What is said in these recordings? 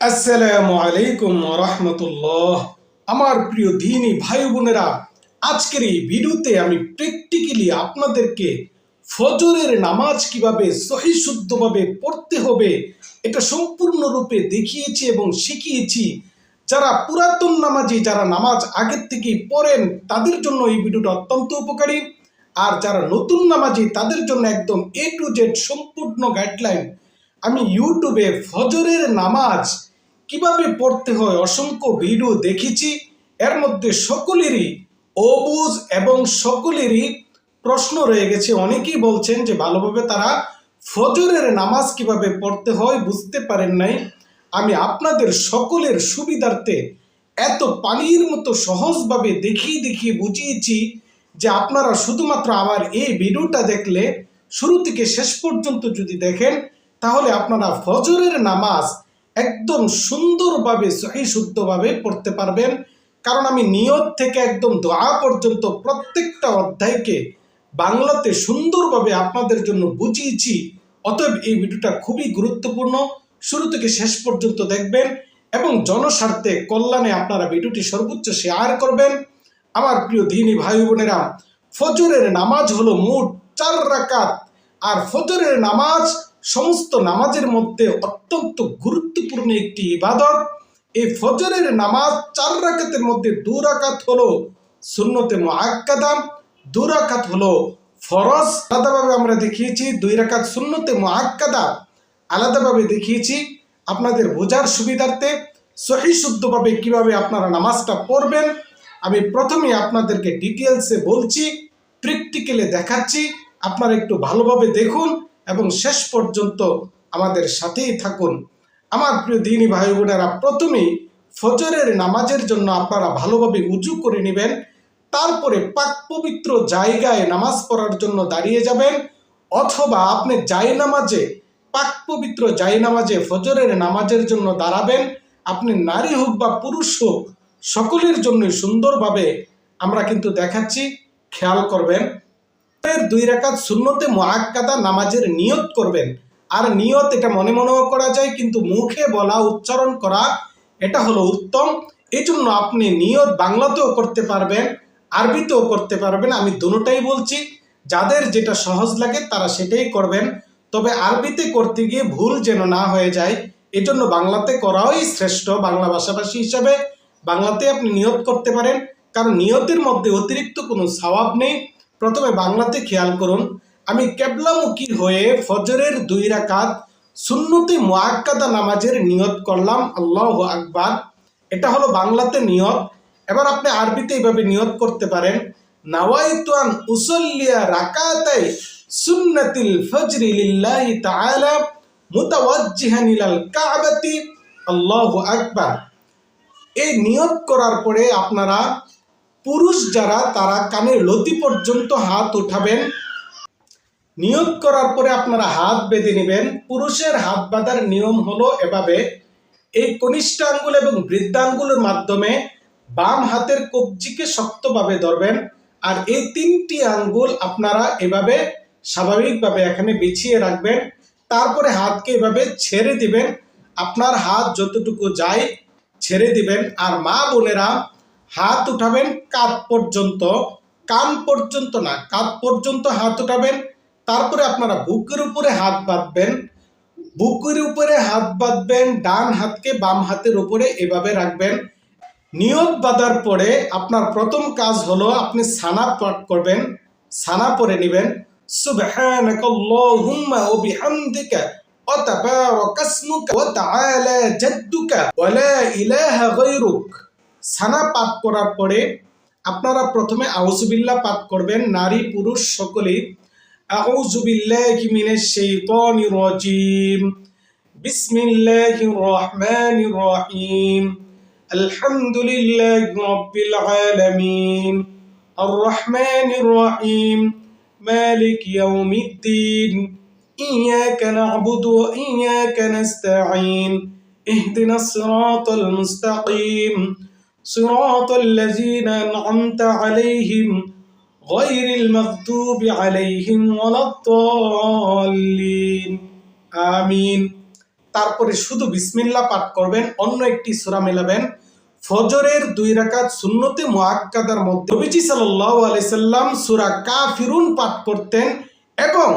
আসসালামু আলাইকুম ওয়া রাহমাতুল্লাহ। আমার প্রিয় দ্বীনি ভাই বোনেরা, আজকের এই ভিডিওতে আমি প্র্যাকটিক্যালি আপনাদেরকে ফজরের নামাজ কিভাবে সহি শুদ্ধভাবে পড়তে হবে এটা সম্পূর্ণরূপে দেখিয়েছি এবং শিখিয়েছি। যারা পুরাতন নামাজি, যারা নামাজ আগের থেকেই পড়েন, তাদের জন্য এই ভিডিওটা অত্যন্ত উপকারী। আর যারা নতুন নামাজি, তাদের জন্য একদম A to Z সম্পূর্ণ গাইডলাইন। আমি ইউটিউবে ফজরের নামাজ কিভাবে পড়তে হয় অসংখ্য ভিডিও দেখেছি। এর মধ্যে সকলেরই অবুঝ এবং সকলেরই প্রশ্ন রয়ে গেছে। অনেকেই বলছেন যে ভালোভাবে তারা ফজরের নামাজ কিভাবে পড়তে হয় বুঝতে পারেন নাই। আমি আপনাদের সকলের সুবিধার্থে এত পানির মতো সহজভাবে দেখিয়ে বুঝিয়েছি যে আপনারা শুধুমাত্র আমার এই ভিডিওটা দেখলে, শুরু থেকে শেষ পর্যন্ত যদি দেখেন, তাহলে আপনারা ফজরের নামাজ একদম সুন্দরভাবে সহি শুদ্ধভাবে পড়তে পারবেন। কারণ আমি নিয়ত থেকে একদম দোয়া পর্যন্ত প্রত্যেকটা অধ্যায়কে বাংলাতে সুন্দরভাবে আপনাদের জন্য বুঝিয়েছি। অতএব এই ভিডিওটা খুবই গুরুত্বপূর্ণ, শুরু থেকে শেষ পর্যন্ত দেখবেন এবং জনস্বার্থে কল্যাণে আপনারা ভিডিওটি সর্বোচ্চ শেয়ার করবেন। আমার প্রিয় দ্বীনি ভাই বোনেরা, ফজরের নামাজ হলো মোট 4 রাকাত। আর ফজরের নামাজ সমস্ত নামাজের মধ্যে অত্যন্ত গুরুত্বপূর্ণ একটি ইবাদত। এই ফজরের নামাজ 4 রাকাতের মধ্যে 2 রাকাত হলো সুন্নতে মুআক্কাদা, 2 রাকাত হলো ফরজ। আলাদাভাবে আমরা দেখিয়েছি 2 রাকাত সুন্নতে মুআক্কাদা আলাদাভাবে দেখিয়েছি আপনাদের বোঝার সুবিধার্থে। সহি শুদ্ধভাবে কিভাবে আপনারা নামাজটা পড়বেন আমি প্রথমেই আপনাদেরকে ডিটেলসে বলছি, প্র্যাকটিক্যালে দেখাচ্ছি। আপনারা একটু ভালোভাবে দেখুন এবং শেষ পর্যন্ত আমাদের সাথেই থাকুন। আমার প্রিয় দ্বীনি ভাই বোনেরা, প্রথমেই ফজরের নামাজের জন্য আপনারা ভালোভাবে উজু করে নেবেন। তারপরে পাক পবিত্র জায়গায় নামাজ পড়ার জন্য দাঁড়িয়ে যাবেন, অথবা আপনি জায়নামাজে, পাক পবিত্র জায়নামাজে ফজরের নামাজের জন্য দাঁড়াবেন। আপনি নারী হোক বা পুরুষ হোক, সকলের জন্য সুন্দরভাবে আমরা কিন্তু দেখাচ্ছি, খেয়াল করবেন। 2 রাকাত সুন্নতে মুআক্কাদা নামাজের নিয়ত করবেন। আর নিয়ত এটা মনে মনেও করা যায়, কিন্তু মুখে বলা, উচ্চারণ করা এটা হলো উত্তম। এই জন্য আপনি নিয়ত বাংলাতেও করতে পারবেন, আরবিতেও করতে পারবেন। আমি দুটোটাই বলছি, যাদের যেটা সহজ লাগে তারা সেটাই করবেন। তবে আরবিতে করতে গিয়ে ভুল যেন না হয়ে যায়, এজন্য বাংলাতে করাই শ্রেষ্ঠ। বাংলা ভাষাভাষী হিসাবে বাংলাতে আপনি নিয়ত করতে পারেন, কারণ নিয়তের মধ্যে অতিরিক্ত কোনো সওয়াব নেই। প্রথমে বাংলাতে খেয়াল করুন। আমি কেবলামুখী হয়ে ফজরের 2 রাকাত সুন্নতে মুআক্কাদা নামাজের নিয়ত করলাম, আল্লাহু আকবার। এটা হলো বাংলাতে নিয়ত। এবার আপনি আরবিতে এইভাবে নিয়ত করতে পারেন, নাওয়াইতু আন উসাল্লিয়া রাকাতাই সুন্নাতিল ফজরি লিল্লাহি তাআলা মুতাওয়াজ্জিহান ইলাল কাবাতি, আল্লাহু আকবার। এই নিয়ত করার পরে আপনারা পুরুষ যারা, তারা কানের লতি পর্যন্ত হাত উঠাবেন। নিয়ত করার পরে আপনারা হাত বেঁধে নেবেন। পুরুষের হাত বাঁধার নিয়ম হলো এভাবে, এই কনিষ্ঠ আঙ্গুল এবং বৃদ্ধাঙ্গুলের মাধ্যমে বাম হাতের কবজিকে শক্তভাবে ধরবেন। আর এই 3টি আঙ্গুল আপনারা এভাবে স্বাভাবিকভাবে এখানে বিছিয়ে রাখবেন। তারপরে হাতকে এভাবে ছেড়ে দিবেন, আপনার হাত যতটুকু যায় ছেড়ে দিবেন। আর মা বোনেরা, হাত উঠাবেন কাঁধ পর্যন্ত, কান পর্যন্ত না, কাঁধ পর্যন্ত হাত উঠাবেন। তারপরে আপনারা বুকের উপরে হাত বাঁধবেন, বুকের উপরে হাত বাঁধবেন, ডান হাতকে বাম হাতের উপরে এভাবে রাখবেন। নিয়ত বাঁধার পরে আপনার প্রথম কাজ হলো আপনি সানা পাঠ করবেন, সানা পড়ে নেবেন। সুবহানাকাল্লাহুম্মা ওয়া বিহামদিকা ওয়া তাবারাকা ইসমুকা ওয়া তাআলা জাদ্দুকা ওয়া লা ইলাহা গায়রুক। সানা পাঠ করার পরে আপনারা প্রথমে আউযুবিল্লাহ পাঠ করবেন, নারী পুরুষ সকলেই। আউযু বিল্লাহি মিনাশ শাইতানির রাজীম, বিসমিল্লাহির রহমানির রহিম, আলহামদুলিল্লাহি রাব্বিল আলামিন, আর রহমানির রহিম, মালিক ইয়াউমিদ্দিন, ইয়াকা না'বুদু ওয়া ইয়াকা নাস্তাঈন, ইহদিনাস সিরাতাল মুস্তাকিম, সিরাতাল লাযীনা আন'আমতা আলাইহিম গায়রিল মাগদুবি আলাইহিম ওয়ালাদ-দাল্লিন, আমিন। তারপরে শুধু বিসমিল্লাহ পাঠ করবেন, অন্য একটি সূরা মেলাবেন। ফজরের 2 রাকাত সুন্নতে মুআক্কাদার মধ্যে নবীজি সাল্লাল্লাহু আলাইহি সাল্লাম সূরা কাফিরুন পাঠ করতেন এবং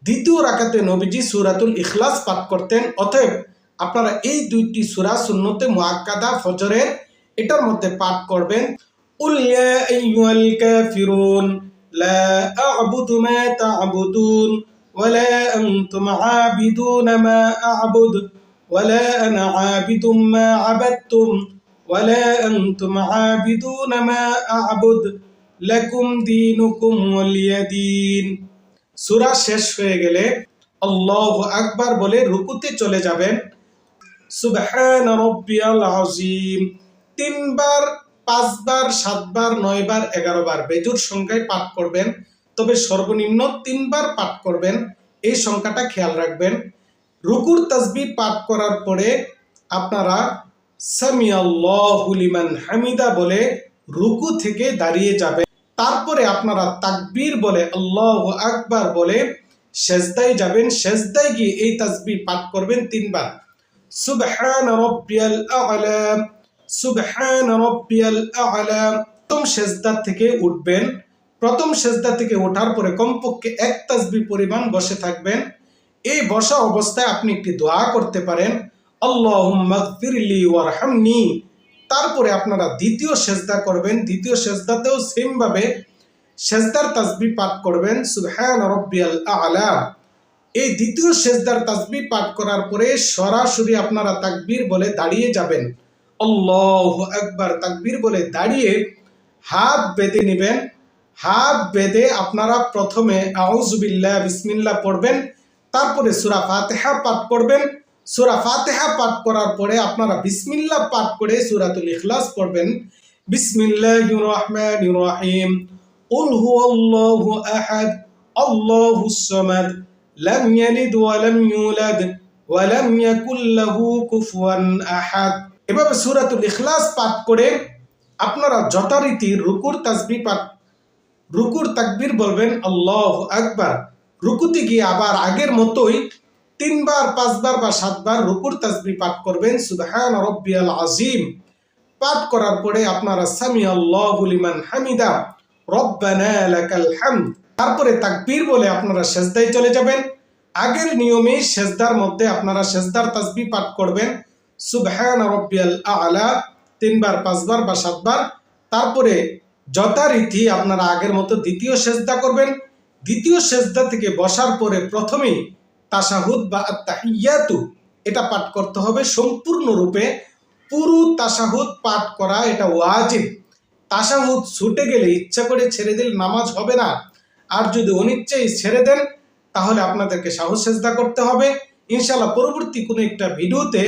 দ্বিতীয় রাকাতে নবীজি সূরাতুল ইখলাস পাঠ করতেন। অতএব আপনারা এই দুইটি সূরা সুন্নতে মুআক্কাদা ফজরের এটার মধ্যে পাঠ করবেন। কুল ইয়া আইয়ুহাল কাফিরুন লা আ'বুদু মা তা'বুদুন ওয়ালা আনতুম আবিদুনা মা আ'বুদু ওয়ালা আনা আবিদুম মা আবাদতুম ওয়ালা আনতুম আবিদুনা মা আ'বুদু লাকুম দীনুকুম ওয়ালিয়া দীন। সূরা শেষ হয়ে গেলে আল্লাহু আকবার বলে রুকুতে চলে যাবেন। সুবহান রাব্বিয়াল আযীম 3 বার, 5 বার, 7 বার, 9 বার, 11 বার বেজোড় সংখ্যায় পাঠ করবেন, তবে সর্বনিম্ন 3 বার পাঠ করবেন। এই সংখ্যাটা খেয়াল রাখবেন। রুকুর তাসবিহ পাঠ করার পরে আপনারা সামিআল্লাহু লিমান হামিদা বলে রুকু থেকে দাঁড়িয়ে যাবেন। তারপরে আপনারা তাকবীর বলে আল্লাহু আকবার বলে সেজদায় যাবেন। সেজদায় গিয়ে এই তাসবিহ পাঠ করবেন 3 বার। সুবহান রাব্বিয়াল আ'লা, সুবহান রাব্বিয়াল আ'লা। প্রথম সেজদা থেকে উঠবেন। প্রথম সেজদা থেকে ওঠার পরে কমপক্ষে 1 তাসবিহ পরিমাণ বসে থাকবেন। এই বসা অবস্থায় আপনি একটি দোয়া করতে পারেন, আল্লাহুম্মা গফিরলি ওয়ারহামনি। তারপরে আপনারা দ্বিতীয় সেজদা করবেন। দ্বিতীয় সেজদাতেও সেম ভাবে সেজদার তাসবিহ পাঠ করবেন, সুবহান রাব্বিয়াল আ'লা। এই দ্বিতীয় সেজদার তাসবিহ পাঠ করার পরে সরাসরি আপনারা তাকবীর বলে দাঁড়িয়ে যাবেন। আল্লাহু আকবার তাকবীর বলে দাঁড়িয়ে হাত বেঁধে নেবেন। হাত বেঁধে আপনারা প্রথমে আউযু বিল্লাহ বিসমিল্লাহ পড়বেন, তারপরে সূরা ফাতিহা পাঠ করবেন। সূরা ফাতিহা পাঠ করার পরে আপনারা বিসমিল্লাহ পাঠ করে সূরাতুল ইখলাস পড়বেন। বিসমিল্লাহির রহমানির রহিম। কুল হুয়াল্লাহু আহাদ আল্লাহুস সামাদ লাম ইয়ালিদ ওয়া লাম ইউলাদ ওয়া লাম ইয়াকুল লাহু কুফুয়ান আহাদ। এভাবে সূরাতুল ইখলাস পাঠ করে আপনারা যথারীতি রুকুর তাসবিহ পাঠ, রুকুর তাকবীর বলবেন আল্লাহু আকবার। রুকুতে গিয়ে আবার আগের মতোই 3 বার, 5 বার বা 7 বার রুকুর তাসবিহ পাঠ করবেন, সুবহান রাব্বিয়াল আযীম। পাঠ করার পরে আপনারা সামিআল্লাহু লিমান হামিদা রব্বানা লাকাল হামদ। তারপরে তাকবীর বলে আপনারা সেজদায় চলে যাবেন। আগের নিয়মে সেজদার মধ্যে আপনারা সেজদার তাসবিহ পাঠ করবেন, সুবহান রাব্বিয়াল আ'লা 3 বার, 5 বার বা 7 বার। তারপরে যথারীতি আপনারা আগের মতো দ্বিতীয় সেজদা করবেন। দ্বিতীয় সেজদা থেকে বসার পরে প্রথমেই তাশাহুদ বা আত-তাহিয়াতু এটা পাঠ করতে হবে সম্পূর্ণরূপে। পুরো তাশাহুদ পাঠ করা এটা ওয়াজিব। তাশাহুদ ছুটে গেলে, ইচ্ছা করে ছেড়ে দিলে নামাজ হবে না। আর যদি অনিচ্ছায় ছেড়ে দেন তাহলে আপনাদেরকে সাহু সেজদা করতে হবে। ইনশাআল্লাহ পরবর্তী কোনো একটা ভিডিওতে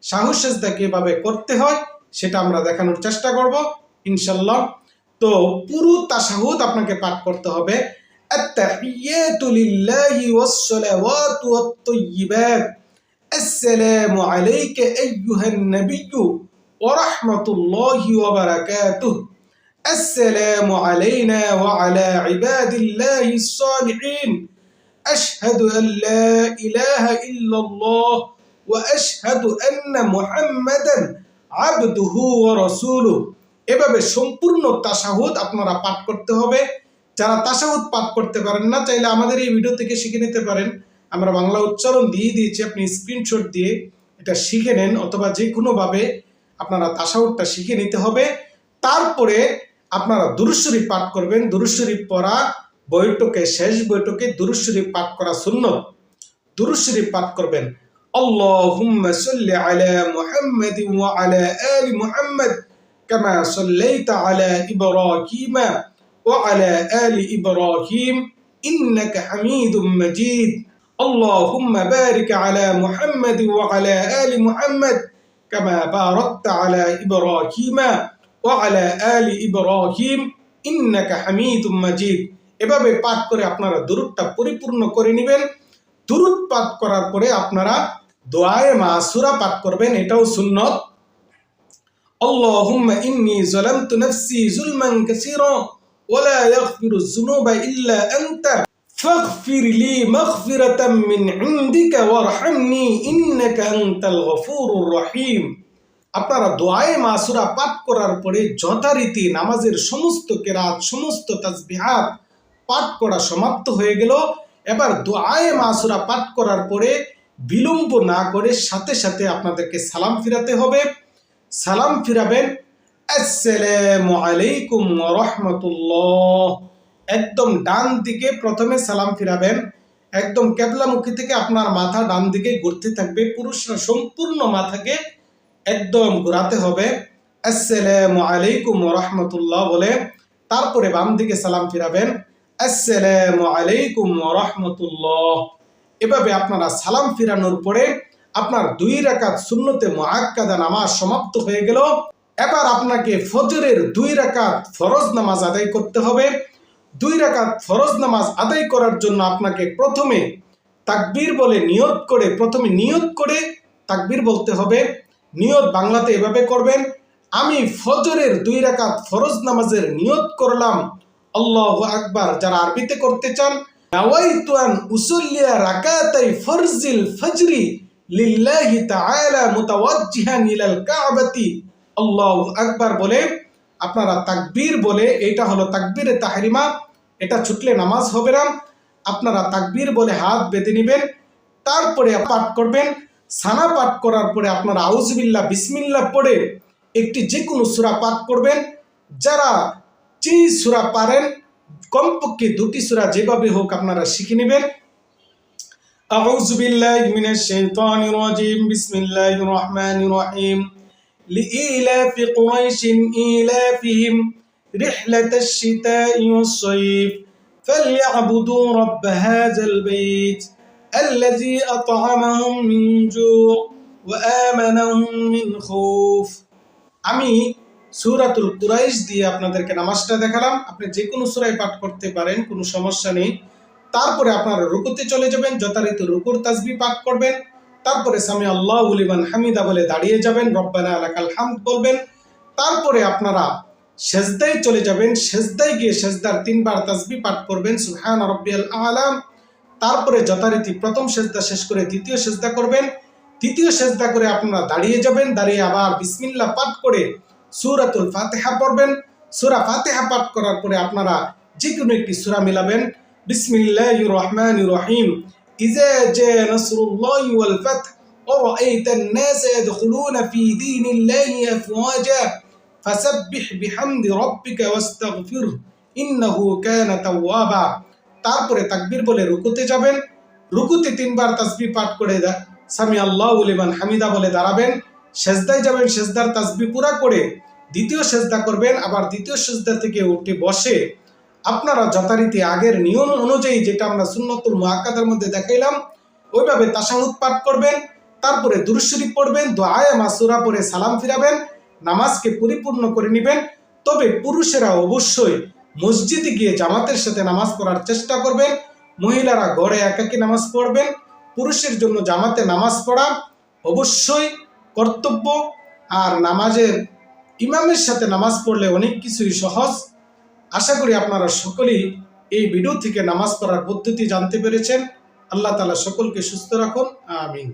সাহু সেজদা কিভাবে করতে হয় সেটা আমরা দেখানোর চেষ্টা করব ইনশাআল্লাহ। তো পুরো তাশাহুদ আপনাকে পাঠ করতে হবে। আত-তাহিয়াতু লিল্লাহি ওয়াস-সালাওয়াতু ওয়াত-তাইয়্যিবাত। আসসালামু আলাইকা আইয়ুহান নাবিয়্যু ওয়া রাহমাতুল্লাহি ওয়া বারাকাতুহু। আসসালামু আলাইনা ওয়া আলা ইবাদিল্লাহিস সালিহিন। আশহাদু আল লা ইলাহা ইল্লাল্লাহ ওয়া আশহাদু আন্না মুহাম্মাদান আবদুহু ওয়া রাসূলুহু। এভাবে সম্পূর্ণ তাশাহুদ আপনারা পাঠ করতে হবে। যারা তাশাহুদ পাঠ করতে পারেন না, চাইলে আমাদের এই ভিডিও থেকে শিখে নিতে পারেন। আমরা বাংলা উচ্চারণ দিয়ে দিয়েছি, আপনি স্ক্রিনশট দিয়ে এটা শিখে নেন, অথবা যে কোনোভাবে আপনারা তাশাহুদটা শিখে নিতে হবে। তারপরে আপনারা দুরূদ শরীফ পাঠ করবেন। দুরূদ শরীফ পড়া বৈঠকে, শেষ বৈঠকে দুরূদ শরীফ পাঠ করা সুন্নাত। দুরূদ শরীফ পাঠ করবেন, আল্লাহুম্মা সাল্লি আলা মুহাম্মাদিন ওয়া আলা আলি মুহাম্মাদ কামা সাল্লাইতা আলা ইব্রাহিম ওয়া আলা আলি ইব্রাহিম ইন্নাকা হামিদুম মাজিদ। আল্লাহুম্মা বারিক আলা মুহাম্মাদ ওয়া আলা আলি মুহাম্মাদ কামা বারাকতা আলা ইব্রাহিম ওয়া আলা আলি ইব্রাহিম ইন্নাকা হামিদুম মাজিদ। এভাবে পাঠ করে আপনারা দুরূদটা পরিপূর্ণ করে নেবেন। দুরূদ পাঠ করার পরে আপনারা দোয়ায়ে মাসুরা পাঠ করবেন, এটাও সুন্নাত। আল্লাহুম্মা ইন্নী যালামতু নাফসি যুলমান কাসীরা ওয়া লা ইয়াগফিরুয যুনুবা ইল্লা আনতা ফাগফির লি মাগফিরাতাম মিন ইনদিকা ওয়ারহামনি ইন্নাকা আনতাল গফুরুর রহিম। আপনারা দোয়ায়ে মাসুরা পাঠ করার পরে যথারীতি নামাজের সমস্ত কেরাত, সমস্ত তাসবিহাত পাঠ করা সমাপ্ত হয়ে গেল। এবার দোয়ায়ে মাসুরা পাঠ করার পরে বিলম্ব না করে সাথে সাথে আপনাদেরকে সালাম ফিরাতে হবে। সালাম ফিরাবেন, আসসালামু আলাইকুম ওয়া রাহমাতুল্লাহ। একদম ডান দিকে প্রথমে সালাম ফিরাবেন। একদম কেবলামুখী থেকে আপনার মাথা ডান দিকে ঘুরতে থাকবে। পুরুষরা সম্পূর্ণ মাথাকে একদম ঘোরাতে হবে। আসসালামু আলাইকুম ওয়া রাহমাতুল্লাহ বলে তারপরে বাম দিকে সালাম ফিরাবেন, আসসালামু আলাইকুম ওয়া রাহমাতুল্লাহ। এভাবে আপনারা সালাম ফিরানোর পরে আপনার 2 রাকাত সুন্নতে মুআক্কাদা নামাজ সমাপ্ত হয়ে গেল। এবার আপনাকে ফজরের 2 রাকাত ফরজ নামাজ আদায় করতে হবে। 2 রাকাত ফরজ নামাজ আদায় করার জন্য আপনাকে প্রথমে তাকবীর বলে প্রথমে নিয়ত করে তাকবীর বলতে হবে। নিয়ত বাংলাতে এভাবে করবেন, আমি ফজরের 2 রাকাত ফরজ নামাজের নিয়ত করলাম, আল্লাহু আকবার। যারা আরবিতে করতে চান, নাওয়াইতু আন উসাল্লিয়া রাকাতাই ফরজিল ফজরি লিল্লাহি তাআলা মুতাওয়াজ্জিহান ইলাল কাবাতি, আল্লাহু আকবার বলে আপনারা তাকবীর বলে, এটা হলো তাকবীরে তাহরিমা, এটা ছুটলে নামাজ হবে না। আপনারা তাকবীর বলে হাত বেঁধে নেবেন, তারপরে পাঠ করবেন। সানা পাঠ করার পরে আপনারা আউযুবিল্লাহ বিসমিল্লাহ পড়ে একটি যে কোনো সূরা পাঠ করবেন। যারা যেই সূরা পারেন কমপক্ষে 2টি সূরা যেভাবে হোক আপনারা শিখে নেবেন। আউযুবিল্লাহি মিনাশ শাইতানির রাজিম, বিসমিল্লাহির রহমানির রহিম। লিইলাফি কুরাইশিন ইলাফিহিম রিহলাতাশ শিতাই ওয়াস সাইফ ফালইয়াবুদু রাব্ব হাযাল বাইত আল্লাযী আত'আমাহুম মিন জু' ওয়া আমানাহুম মিন খাউফ। আমি সূরাতুল কুরাইশ দিয়ে আপনাদেরকে নামাজটা দেখালাম। আপনি যে কোনো সূরাই পাঠ করতে পারেন, কোনো সমস্যা নেই। তারপরে আপনারা রুকুতে চলে যাবেন, যথারীতি রুকুর তাসবিহ পাঠ করবেন। তারপরে সামি আল্লাহু লিমান হামিদা বলে দাঁড়িয়ে যাবেন, রব্বানা লাকাল হামদ বলবেন। তারপরে আপনারা সেজদায় চলে যাবেন, সেজদায় গিয়ে সেজদার 3 বার তাসবিহ পাঠ করবেন, সুবহান রাব্বিয়াল আ'লা। তারপরে যথারীতি প্রথম সেজদা শেষ করে দ্বিতীয় সেজদা করবেন। তৃতীয় সেজদা করে আপনারা দাঁড়িয়ে যাবেন, দাঁড়িয়ে আবার বিসমিল্লাহ পাঠ করে সূরাতুল ফাতিহা পড়বেন। সূরা ফাতিহা পাঠ করার পরে আপনারা যে কোনো একটি সূরা মিলাবেন। বিসমিল্লাহির রহমানির রহিম, ইযা জা নাসরুল্লাহি ওয়াল ফাth ওয়া রাআইতান নাসা ইয়াদখুলুনা ফি দীনিল্লাহি আফওয়াজা ফাসাব্বিহ বিহামদি রাব্বিকা ওয়াস্তাগফিরহু ইন্নাহু কানা তাওয়াবা। তারপরে তাকবীর বলে রুকুতে যাবেন। রুকুতে 3 বার তাসবিহ পাঠ করে সামি আল্লাহু লিমান হামিদা বলে দাঁড়াবেন। সেজদায় যাবেন, সেজদার তাসবিহ পুরা করে দ্বিতীয় সেজদা করবেন। আবার দ্বিতীয় সেজদা থেকে উঠে বসে আপনারা যথারীতি আগের নিয়ম অনুযায়ী, যেটা আমরা সুন্নতুল মুআক্কাদার মধ্যে দেখাইলাম, ওইভাবে তাশাহুদ পাঠ করবেন। তারপরে দুরূদ শরীফ পড়বেন, দোয়ায়ে মাসুরা পড়ে সালাম ফিরাবেন, নামাজকে পরিপূর্ণ করে নেবেন। তবে পুরুষেরা অবশ্যই মসজিদে গিয়ে জামাতের সাথে নামাজ পড়ার চেষ্টা করবেন। মহিলারা ঘরে একাকী নামাজ পড়বেন। পুরুষের জন্য জামাতে নামাজ পড়া অবশ্যই কর্তব্য। আর নামাজের ইমামের সাথে নামাজ পড়লে অনেক কিছুই সহজ। আশা করি আপনারা সকলেই এই ভিডিও থেকে নামাজ পড়ার পদ্ধতি জানতে পেরেছেন। আল্লাহ তাআলা সকলকে সুস্থ রাখুন, আমিন।